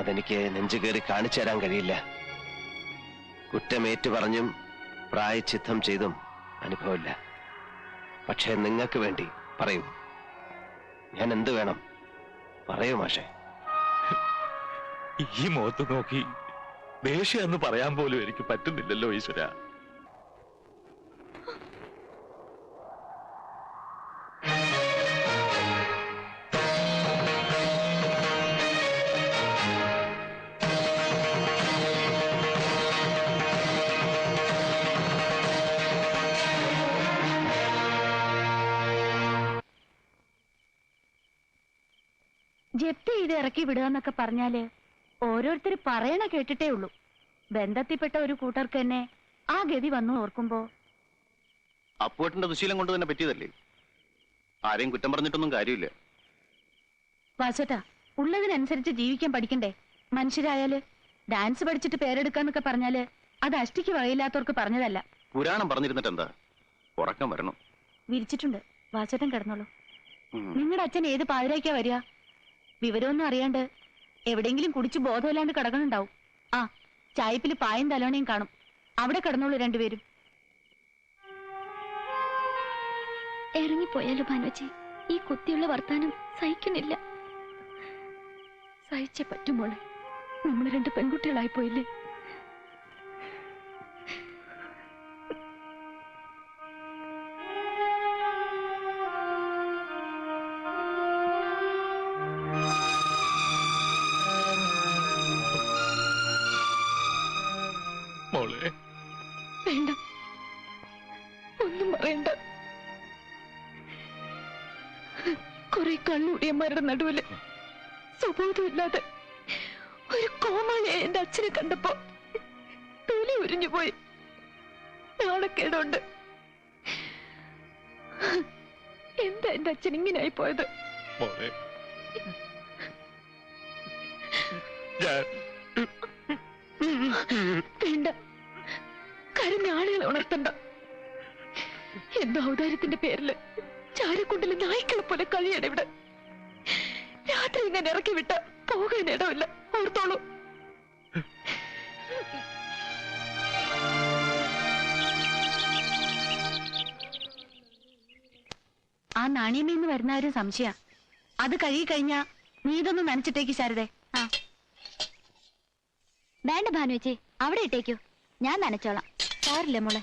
അതെനിക്ക് നെഞ്ചു കയറി കാണിച്ചു തരാൻ കഴിയില്ല. കുറ്റമേറ്റു പറഞ്ഞും പ്രായച്ചിത്തം ചെയ്തും അനുഭവമില്ല. പക്ഷേ നിങ്ങൾക്ക് വേണ്ടി പറയൂ, ഞാൻ എന്ത് വേണം പറയൂ മാഷേ. ഈ മുഖത്ത് നോക്കി ദേഷ്യം എന്ന് പറയാൻ പോലും എനിക്ക് പറ്റുന്നില്ലല്ലോ ഈശ്വര. ജപ്തി ചെയ്ത് ഇറക്കി വിടുകന്നൊക്കെ പറഞ്ഞാല് ഓരോരുത്തർ പറയണ കേട്ടിട്ടേ ഉള്ളൂ. ബന്ധത്തിൽപ്പെട്ട ഒരു കൂട്ടർക്ക് തന്നെ ആ ഗതി വന്നു ഓർക്കുമ്പോ. അപ്പുവേട്ടന്റെ ദുശീലം കൊണ്ട് തന്നെ പറ്റിയതല്ലേ, ആരെയും കുറ്റം പറഞ്ഞിട്ടൊന്നും കാര്യമില്ല. വാസോട്ടാ, ഉള്ളതിനനുസരിച്ച് ജീവിക്കാൻ പഠിക്കണ്ടേ? മനുഷ്യരായാല് ഡാൻസ് പഠിച്ചിട്ട് പേരെടുക്കാന്നൊക്കെ പറഞ്ഞാല് അത് അഷ്ടിക്ക് വകയില്ലാത്തവർക്ക് പറഞ്ഞതല്ല. പുരാണം പറഞ്ഞിരുന്നിട്ട് എന്താ, ഉറക്കം വരണം. വിരിച്ചിട്ടുണ്ട്, വാസോട്ടൻ കിടന്നോളൂ. നിങ്ങളുടെ അച്ഛൻ ഏത് പാതിരാക്കാ വരിക? വിവരമൊന്നും അറിയാണ്ട് എവിടെയെങ്കിലും കുടിച്ച് ബോധമില്ലാണ്ട് കിടക്കണുണ്ടാവും. ആ ചായപ്പില് പായും തലോണയും കാണും. അവിടെ കിടന്നോളൂ രണ്ടുപേരും. ഇറങ്ങിപ്പോയാലോ ഭാനുച്ചി? ഈ കുത്തിയുള്ള വർത്താനം സഹിക്കുന്നില്ല. സഹിച്ചേ പറ്റുമോളെ, നമ്മൾ രണ്ട് പെൺകുട്ടികളായി പോയില്ലേ? വേണ്ട, ഒന്നും പറയണ്ട. കുറെ കണ്ണൂടിയന്മാരുടെ നടുവില് സ്വബോധമില്ലാതെ ഒരു കോമാളിയെ എന്റെ അച്ഛനെ കണ്ടപ്പോ തൊലി ഉരിഞ്ഞു പോയി. നാണക്കേടുണ്ട്. എന്താ എന്റെ അച്ഛൻ ഇങ്ങനായി പോയത്? വേണ്ട, കരഞ്ഞ ആളുകളെ ഉണർത്തണ്ട. എന്തോ ഔദാര്യത്തിന്റെ പേരില് ചാരക്കുണ്ടിലെ നായ്ക്കളെ പോലെ കഴിയണം ഇവിടെ. രാത്രി ഇങ്ങനെ ഇറക്കി വിട്ട പോകാൻ ഇടമില്ല, ഓർത്തോളൂ. ആ നാണയമേന്ന് വരുന്ന ഒരു സംശയ. അത് കഴുകി കഴിഞ്ഞാ നീ ഇതൊന്നും നനച്ചിട്ടേക്ക് ശാരദേ. വേണ്ട ഭാനുവച്ചി, അവിടെ ഇട്ടേക്കൂ, ഞാൻ നനച്ചോളാം. സാരില്ല മോളെ.